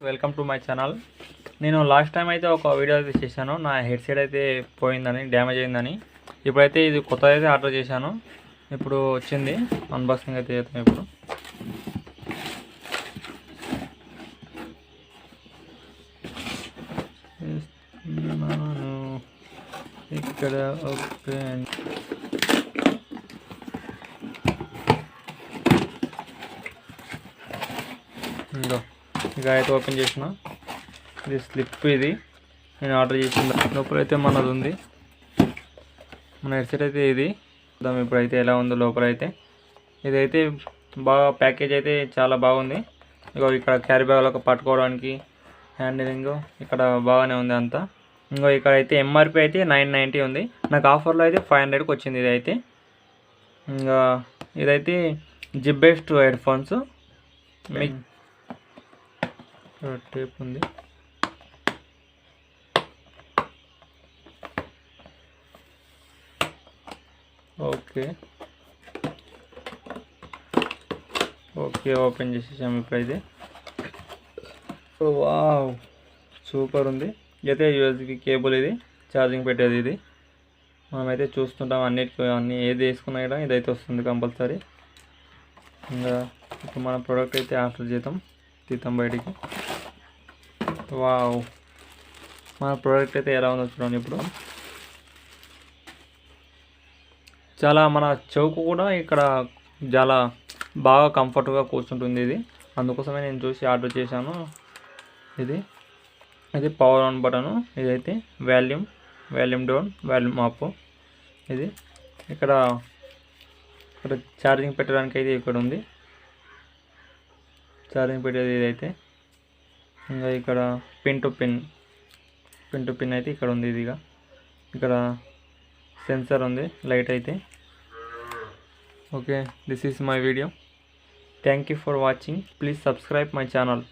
Welcome to my channel. నేను last time అయితే ఒక వీడియో అయితే చేశాను, నా హెడ్సెట్ అయితే పోయిందని, డ్యామేజ్ అయిందని. ఇప్పుడైతే ఇది కొత్తది అయితే ఆర్డర్ చేశాను, ఇప్పుడు వచ్చింది. అన్బాక్సింగ్ అయితే చేస్తాను ఇప్పుడు. ఇక్కడ ఓపెన్, ఇక అయితే ఓపెన్ చేసిన. ఇది స్లిప్, ఇది నేను ఆర్డర్ చేసిన. లోపలైతే మనది ఉంది, మన హెడ్సెట్ అయితే ఇది. చూద్దాం ఇప్పుడైతే ఎలా ఉందో లోపలైతే. ఇదైతే బాగా ప్యాకేజ్ అయితే చాలా బాగుంది. ఇగో ఇక్కడ క్యారీ బ్యాగ్లో పట్టుకోవడానికి హ్యాండిలింగ్ ఇక్కడ బాగానే ఉంది అంతా. ఇంకో ఇక్కడ అయితే ఎంఆర్పి అయితే 990 ఉంది, నాకు ఆఫర్లో అయితే 500కి వచ్చింది ఇదైతే. ఇంకా ఇదైతే జిప్ బేస్డ్ హెడ్ ఫోన్స్. మీకు టేప్ ఉంది, ఓకే ఓకే ఓపెన్ చేసేసాము ఇప్పుడైతే. వావ్, సూపర్ ఉంది. ఇదైతే యూఎస్బి కేబుల్, ఇది ఛార్జింగ్ పెట్టేది. ఇది మనమైతే చూస్తుంటాం అన్నిటికీ, అన్నీ ఏది వేసుకున్నా కూడా ఇదైతే వస్తుంది కంపల్సరీ. ఇంకా ఇప్పుడు మన ప్రోడక్ట్ అయితే ఆర్డర్ తీద్దాం బయటికి. వావ్, మన ప్రోడక్ట్ అయితే ఎలా ఉందో చూడండి. ఇప్పుడు చాలా మన చౌకు కూడా ఇక్కడ చాలా బాగా కంఫర్ట్గా కూర్చుంటుంది ఇది, అందుకోసమే నేను చూసి ఆర్డర్ చేశాను. ఇది పవర్ ఆన్ బటను, ఇదైతే వాల్యూమ్ డౌన్, వాల్యూమ్ అప్. ఇది ఇక్కడ ఛార్జింగ్ పెట్టడానికి అయితే ఇక్కడ ఉంది, ఛార్జింగ్ పెట్టేది ఇదైతే. ఇంకా ఇక్కడ పిన్ టు పిన్ అయితే ఇక్కడ ఉంది. ఇదిగా ఇక్కడ సెన్సర్ ఉంది, లైట్ అయితే. Okay, this is my video. Thank you for watching. Please subscribe my channel.